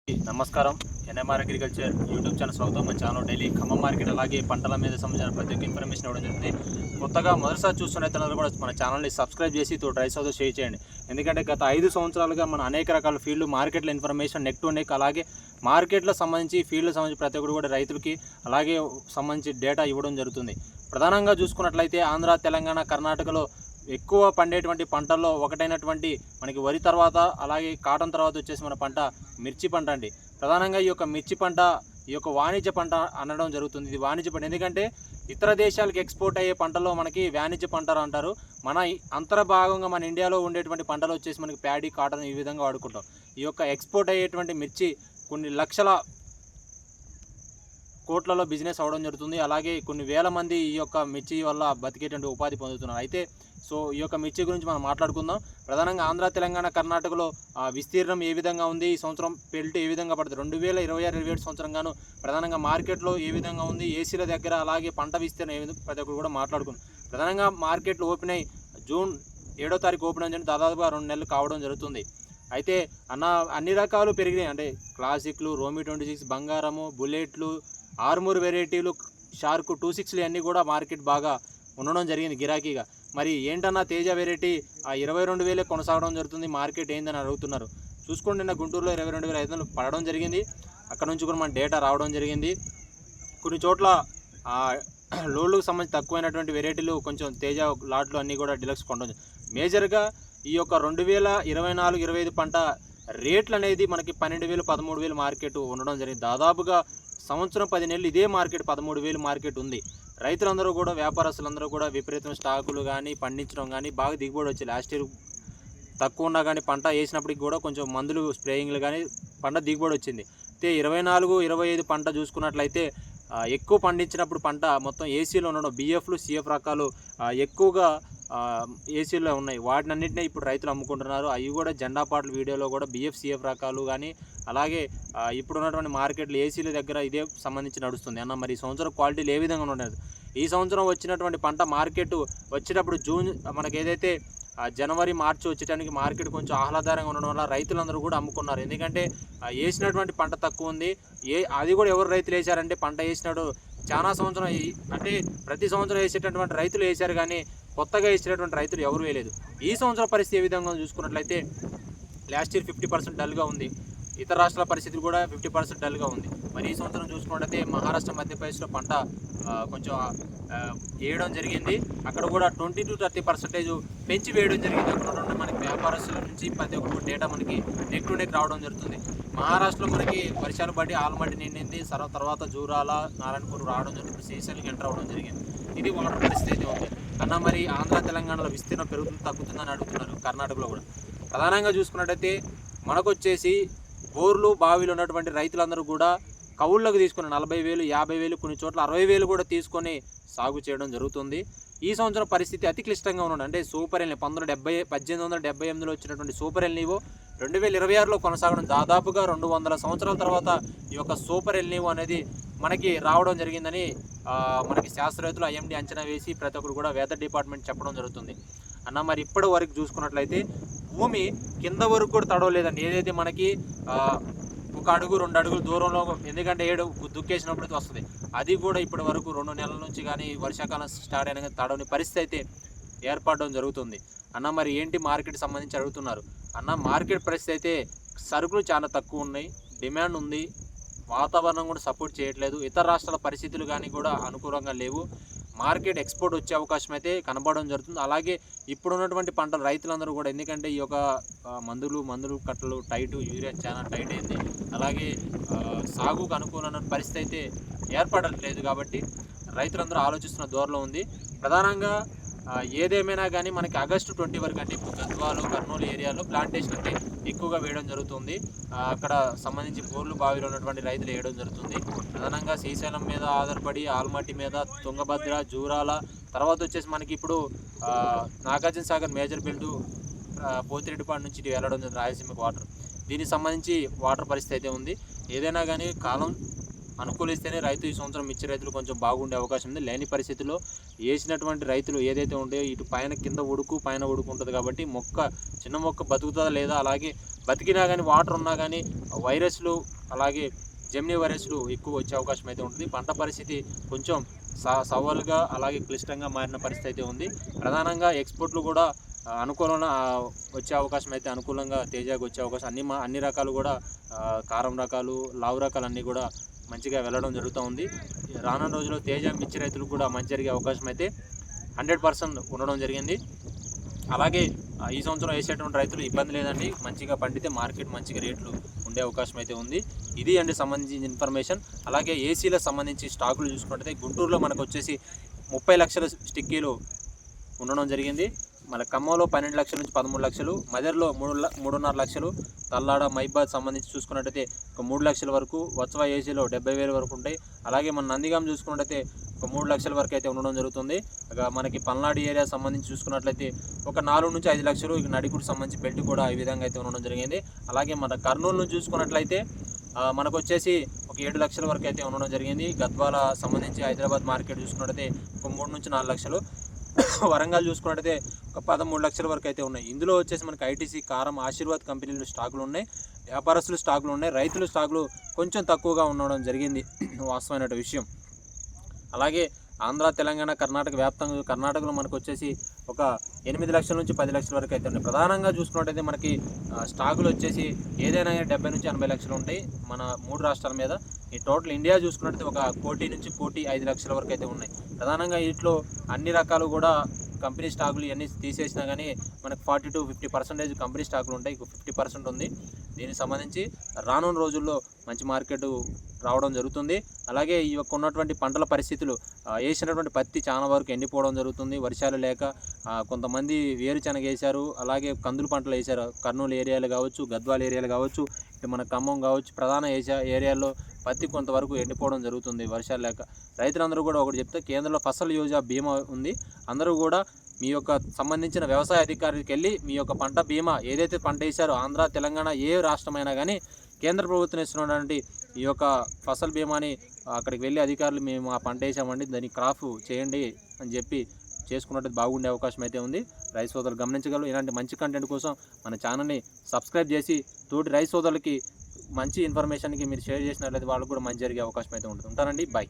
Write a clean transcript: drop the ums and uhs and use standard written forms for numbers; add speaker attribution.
Speaker 1: నమస్కారం. NMR agriculture YouTube channel స్వాగతం. మన ఛానల్ డైలీ ఖమ్మం మార్కెట్ అలాగే పంటల మీద సంబంధించిన ప్రతి ఒక్క ఇన్ఫర్మేషన్ ఇవ్వడం జరుగుతుంది. కొత్తగా మొదటిసారి చూస్తున్న కూడా మన ఛానల్ని సబ్స్క్రైబ్ చేసి ట్రై అవుతూ షేర్ చేయండి. ఎందుకంటే గత 5 సంవత్సరాలుగా మన అనేక రకాల ఫీల్డ్ మార్కెట్ల ఇన్ఫర్మేషన్ నెక్ టు నెక్ అలాగే మార్కెట్లో సంబంధించి ఫీల్డ్ సంబంధించి ప్రతి ఒక్కరు కూడా రైతులకి అలాగే సంబంధించి డేటా ఇవ్వడం జరుగుతుంది. ప్రధానంగా చూసుకున్నట్లయితే ఆంధ్ర, తెలంగాణ, కర్ణాటకలో ఎక్కువ పండేటువంటి పంటల్లో ఒకటైనటువంటి మనకి వరి తర్వాత అలాగే కాటన్ తర్వాత వచ్చేసి మన పంట మిర్చి పంట అండి. ప్రధానంగా ఈ యొక్క మిర్చి పంట ఈ యొక్క వాణిజ్య పంట అనడం జరుగుతుంది. ఇది వాణిజ్య పంట ఎందుకంటే ఇతర దేశాలకు ఎక్స్పోర్ట్ అయ్యే పంటలో మనకి వాణిజ్య పంట అంటారు. మన అంతర్భాగంగా మన ఇండియాలో ఉండేటువంటి పంటలు వచ్చేసి మనకి ప్యాడీ, కాటన్ ఈ విధంగా వాడుకుంటాం. ఈ యొక్క ఎక్స్పోర్ట్ అయ్యేటువంటి మిర్చి కొన్ని లక్షల కోట్లలో బిజినెస్ అవ్వడం జరుగుతుంది. అలాగే కొన్ని వేల మంది ఈ యొక్క మిర్చి వల్ల బతికేటువంటి ఉపాధి పొందుతున్నారు. అయితే ఈ యొక్క మిర్చి గురించి మనం మాట్లాడుకుందాం. ప్రధానంగా ఆంధ్ర, తెలంగాణ, కర్ణాటకలో విస్తీర్ణం ఏ విధంగా ఉంది, ఈ సంవత్సరం పెల్ట్ ఏ విధంగా పడుతుంది, 2026-27 సంవత్సరంగాను ప్రధానంగా మార్కెట్లో ఏ విధంగా ఉంది, ఏసీల దగ్గర అలాగే పంట విస్తీర్ణం ఏ విధంగా ప్రతి ఒక్కరు కూడా మాట్లాడుకుందాం. ప్రధానంగా మార్కెట్లు ఓపెన్ అయ్యి జూన్ 7వ తారీఖు ఓపెన్ అయ్యింది. దాదాపుగా 2 నెలలు కావడం జరుగుతుంది. అయితే అన్ని రకాలు పెరిగినాయి. అంటే క్లాసిక్లు, రోమి 26, బంగారము, బుల్లెట్లు, ఆర్మూర్ వెరైటీలు, షార్క్ 26లు అన్నీ కూడా మార్కెట్ బాగా ఉండడం జరిగింది గిరాకీగా. మరి ఏంటన్నా తేజ వెరైటీ 22,000 కొనసాగడం జరుగుతుంది. మార్కెట్ ఏందని అడుగుతున్నారు. చూసుకోండి, నిన్న గుంటూరులో 22,500 పడడం జరిగింది. అక్కడ నుంచి కూడా మన డేటా రావడం జరిగింది. కొన్ని చోట్ల లోడ్లకు సంబంధించి తక్కువైనటువంటి వెరైటీలు కొంచెం తేజ లాట్లు అన్నీ కూడా డిలక్స్ కొనడం. మేజర్గా ఈ యొక్క 2024-25 పంట రేట్లు అనేది మనకి 12,000, 13,000 మార్కెట్ ఉండడం జరిగింది. దాదాపుగా సంవత్సరం 10 నెలలు ఇదే మార్కెట్ 13,000 మార్కెట్ ఉంది. రైతులందరూ కూడా, వ్యాపారస్తులందరూ కూడా విపరీతమైన స్టాకులు కానీ పండించడం కానీ బాగా దిగుబడి వచ్చి లాస్ట్ ఇయర్ తక్కువ ఉన్నా కానీ పంట వేసినప్పటికి కూడా కొంచెం మందులు స్ప్రేయింగ్లు కానీ పంట దిగుబడి వచ్చింది. అయితే 24-25 పంట చూసుకున్నట్లయితే ఎక్కువ పండించినప్పుడు పంట మొత్తం ఏసీలో ఉండడం, బిఎఫ్లు, సిఎఫ్ రకాలు ఎక్కువగా ఏసీలో ఉన్నాయి. వాటినన్నింటినీ ఇప్పుడు రైతులు అమ్ముకుంటున్నారు. అవి కూడా జెండా పాటల వీడియోలో కూడా బిఎఫ్, సిఎఫ్ రకాలు కానీ అలాగే ఇప్పుడు ఉన్నటువంటి మార్కెట్లు ఏసీల దగ్గర ఇదే సంబంధించి నడుస్తుంది అన్న. మరి ఈ సంవత్సరం క్వాలిటీలు ఏ విధంగా ఉండదు. ఈ సంవత్సరం వచ్చినటువంటి పంట మార్కెట్ వచ్చేటప్పుడు జూన్ మనకి ఏదైతే జనవరి, మార్చి వచ్చేటానికి మార్కెట్ కొంచెం ఆహ్లాదకరంగా ఉండడం వల్ల రైతులందరూ కూడా అమ్ముకున్నారు. ఎందుకంటే వేసినటువంటి పంట తక్కువ ఉంది. అది కూడా ఎవరు రైతులు వేశారంటే పంట వేసినాడు చాలా సంవత్సరం అంటే ప్రతి సంవత్సరం వేసేటటువంటి రైతులు వేశారు కానీ కొత్తగా వేసేటటువంటి రైతులు ఎవరు వేయలేదు. ఈ సంవత్సరం పరిస్థితి ఏ విధంగా చూసుకున్నట్లయితే లాస్ట్ ఇయర్ 50% డల్గా ఉంది. ఇతర రాష్ట్రాల పరిస్థితి కూడా 50% డల్గా ఉంది. మరి ఈ సంవత్సరం చూసుకున్నట్లయితే మహారాష్ట్ర, మధ్యప్రదేశ్లో పంట కొంచెం వేయడం జరిగింది. అక్కడ కూడా 20-30% పెంచి వేయడం జరిగింది. అక్కడ మనకి వ్యాపారస్తుల నుంచి ప్రతి ఒక్క డేటా మనకి నెక్ టు నెక్ రావడం జరుగుతుంది. మహారాష్ట్రలో మనకి వర్షాలు పడి ఆల్మట్టి నిండింది. తర్వాత జూరాల, నారాయణపూర్ రావడం జరిగింది. శ్రీశైలం ఎంటర్ అవ్వడం జరిగింది. ఇది వాటర్ పరిస్థితి అయితే ఉంది అన్న. మరి ఆంధ్ర, తెలంగాణలో విస్తీర్ణం పెరుగుతుంది తగ్గుతుందని అడుగుతున్నారు. కర్ణాటకలో కూడా ప్రధానంగా చూసుకున్నట్టయితే మనకు వచ్చేసి బోర్లు, బావిలు ఉన్నటువంటి రైతులందరూ కూడా కౌళ్ళకు తీసుకుని 40,000, 50,000, కొన్ని చోట్ల 60,000 కూడా తీసుకొని సాగు చేయడం జరుగుతుంది. ఈ సంవత్సరం పరిస్థితి అతి క్లిష్టంగా ఉన్నాడు. అంటే సూపర్ ఎల్ని 1878లో వచ్చినటువంటి సూపర్ ఎల్నివో 2026లో కొనసాగడం, దాదాపుగా 200 సంవత్సరాల తర్వాత ఈ యొక్క సూపర్ ఎల్నివో అనేది మనకి రావడం జరిగిందని మనకి శాస్త్రవేత్తలు ఐఎండీ అంచనా వేసి ప్రతి ఒక్కరు కూడా వెదర్ డిపార్ట్మెంట్ చెప్పడం జరుగుతుంది అన్న. మరి ఇప్పటి వరకు చూసుకున్నట్లయితే భూమి కింద వరకు కూడా తడవలేదండి. ఏదైతే మనకి 1 అడుగు 2 అడుగుల దూరంలో, ఎందుకంటే ఏడు దుక్కేసినప్పుడు వస్తుంది, అది కూడా ఇప్పటి వరకు 2 నెలల నుంచి కానీ వర్షాకాలం స్టార్ట్ అయిన తడవని పరిస్థితి అయితే ఏర్పడడం జరుగుతుంది అన్న. మరి ఏంటి మార్కెట్ సంబంధించి అడుగుతున్నారు అన్న. మార్కెట్ పరిస్థితి అయితే సరుకులు చాలా తక్కువ ఉన్నాయి, డిమాండ్ ఉంది, వాతావరణం కూడా సపోర్ట్ చేయట్లేదు, ఇతర రాష్ట్రాల పరిస్థితులు కానీ కూడా అనుకూలంగా లేవు. మార్కెట్ ఎక్స్పోర్ట్ వచ్చే అవకాశం అయితే కనబడడం జరుగుతుంది. అలాగే ఇప్పుడున్నటువంటి పంటలు రైతులందరూ కూడా, ఎందుకంటే ఈ యొక్క మందులు కట్టలు టైటు, యూరియా చాలా టైట్ అయింది. అలాగే సాగుకు అనుకూలమైన పరిస్థితి అయితే ఏర్పడట్లేదు. కాబట్టి రైతులందరూ ఆలోచిస్తున్న ధోరణిలో ఉంది. ప్రధానంగా ఏదేమైనా కానీ మనకి ఆగస్టు 20 వరకు అంటే ఇప్పుడు గద్వాలు, కర్నూలు ఏరియాలో ప్లాంటేషన్ అంటే ఎక్కువగా వేయడం జరుగుతుంది. అక్కడ సంబంధించి బోర్లు, బావిలో ఉన్నటువంటి రైతులు వేయడం జరుగుతుంది. ప్రధానంగా శ్రీశైలం మీద ఆధారపడి ఆల్మట్టి మీద, తుంగభద్ర, జూరాల తర్వాత వచ్చేసి మనకి ఇప్పుడు నాగార్జున సాగర్ మేజర్ బెల్ట్ పోతిరెడ్డిపాడు నుంచి వెళ్ళడం జరుగుతుంది రాయలసీమకు వాటర్. దీనికి సంబంధించి వాటర్ పరిస్థితి అయితే ఉంది. ఏదైనా కానీ కాలం అనుకూలిస్తేనే రైతు ఈ సంవత్సరం మిర్చి రైతులు కొంచెం బాగుండే అవకాశం ఉంది. లేని పరిస్థితుల్లో వేసినటువంటి రైతులు ఏదైతే ఉంటాయో ఇటు కింద ఉడుకు పైన ఉడుకు ఉంటుంది కాబట్టి చిన్న మొక్క బతుకుతుందా లేదా, అలాగే బతికినా కానీ వాటర్ ఉన్నా కానీ వైరస్లు అలాగే జెమినీ వైరస్లు ఎక్కువ వచ్చే అవకాశం అయితే ఉంటుంది. పంట పరిస్థితి కొంచెం సవాలుగా అలాగే క్లిష్టంగా మారిన పరిస్థితి అయితే ఉంది. ప్రధానంగా ఎక్స్పోర్ట్లు కూడా అనుకూలంగా వచ్చే అవకాశం అయితే అనుకూలంగా తేజాకు వచ్చే అవకాశం అన్ని రకాలు కూడా కారం రకాలు లావు రకాలు అన్నీ కూడా మంచిగా వెళ్ళడం జరుగుతూ ఉంది. రానున్న రోజుల్లో తేజ మిర్చి రైతులకు కూడా మంచి జరిగే అవకాశం అయితే 100% ఉండడం జరిగింది. అలాగే ఈ సంవత్సరం వేసేటువంటి రైతులు ఇబ్బంది లేదండి, మంచిగా పండితే మార్కెట్ మంచిగా రేట్లు ఉండే అవకాశం అయితే ఉంది. ఇది అండి సంబంధించిన ఇన్ఫర్మేషన్. అలాగే ఏసీలకు సంబంధించి స్టాకులు చూసుకుంటే గుంటూరులో మనకు వచ్చేసి 30 లక్షల స్టిక్కీలు ఉండడం జరిగింది. మన ఖమ్మంలో 12 లక్షల నుంచి 13 లక్షలు, మదర్లో 3.5 లక్షలు, తల్లాడ మైబాద్ సంబంధించి చూసుకున్నట్టయితే ఒక 3 లక్షల వరకు, వత్సవ ఏసీలో 70,000 వరకు ఉంటాయి. అలాగే మన నందిగాం చూసుకున్నట్టయితే ఒక 3 లక్షల వరకు అయితే ఉండడం జరుగుతుంది. ఇక మనకి పల్నాడు ఏరియా సంబంధించి చూసుకున్నట్లయితే ఒక 4 నుంచి 5 లక్షలు, ఇక నడికుడు సంబంధించి బెల్ట్ కూడా ఈ విధంగా అయితే ఉండడం జరిగింది. అలాగే మన కర్నూలు నుంచి చూసుకున్నట్లయితే మనకు వచ్చేసి ఒక 7 లక్షల వరకు అయితే ఉండడం జరిగింది. గద్వాల సంబంధించి హైదరాబాద్ మార్కెట్ చూసుకున్నట్టయితే ఒక 3 నుంచి 4 లక్షలు, వరంగల్ చూసుకున్నట్టయితే ఒక 13 లక్షల వరకు అయితే ఉన్నాయి. ఇందులో వచ్చేసి మనకి ఐటీసీ, కారం, ఆశీర్వాద్ కంపెనీలు స్టాకులు ఉన్నాయి, వ్యాపారస్తులు స్టాకులు ఉన్నాయి, రైతుల స్టాకులు కొంచెం తక్కువగా ఉండడం జరిగింది వాస్తవమైన విషయం. అలాగే ఆంధ్ర, తెలంగాణ, కర్ణాటక వ్యాప్తంగా కర్ణాటకలో మనకు వచ్చేసి ఒక 8 లక్షల నుంచి 10 లక్షల వరకు అయితే ఉన్నాయి. ప్రధానంగా చూసుకున్నట్టయితే మనకి స్టాకులు వచ్చేసి ఏదైనా 70 నుంచి 80 లక్షలు ఉంటాయి మన 3 రాష్ట్రాల మీద. ఈ టోటల్ ఇండియా చూసుకున్నట్టయితే ఒక 1 కోటి నుంచి 1.5 లక్షల వరకు అయితే ఉన్నాయి. ప్రధానంగా వీటిలో అన్ని రకాలు కూడా కంపెనీ స్టాకులు ఇవన్నీ తీసేసినా కానీ మనకు 40 to 50% కంపెనీ స్టాకులు ఉంటాయి, 50% ఉంది. దీనికి సంబంధించి రానున్న రోజుల్లో మంచి మార్కెట్ రావడం జరుగుతుంది. అలాగే ఈ యొక్క ఉన్నటువంటి పంటల పరిస్థితులు వేసినటువంటి పత్తి చాలా వరకు ఎండిపోవడం జరుగుతుంది, వర్షాలు లేక. కొంతమంది వేరుశనగ వేశారు, అలాగే కందులు పంటలు వేశారు. కర్నూలు ఏరియాలు కావచ్చు, గద్వాల ఏరియాలు కావచ్చు, ఇటు మన ఖమ్మం కావచ్చు, ప్రధాన ఏరియాల్లో పత్తి కొంతవరకు ఎండిపోవడం జరుగుతుంది వర్షాలు లేక. రైతులందరూ కూడా ఒకటి చెప్తే, కేంద్రంలో ఫసల్ యోజన బీమా ఉంది. అందరూ కూడా మీ యొక్క సంబంధించిన వ్యవసాయ అధికారికి వెళ్ళి మీ యొక్క పంట బీమా ఏదైతే పంట వేశారో, ఆంధ్ర, తెలంగాణ ఏ రాష్ట్రమైనా కానీ కేంద్ర ప్రభుత్వం ఇస్తున్నటువంటి ఈ యొక్క ఫసల్ బీమాని అక్కడికి వెళ్ళి అధికారులు మేము ఆ పంట వేసామండి దాన్ని క్రాప్ చేయండి అని చెప్పి చేసుకున్నట్టు బాగుండే అవకాశం అయితే ఉంది. రైతు సోదరులు గమనించగలరు. ఇలాంటి మంచి కంటెంట్ కోసం మన ఛానల్ని సబ్స్క్రైబ్ చేసి తోటి రైతు సోదరులకి మంచి ఇన్ఫర్మేషన్కి మీరు షేర్ చేసినట్లయితే వాళ్ళకు కూడా మంచి జరిగే అవకాశం అయితే ఉంటుంది. ఉంటానండి, బాయ్.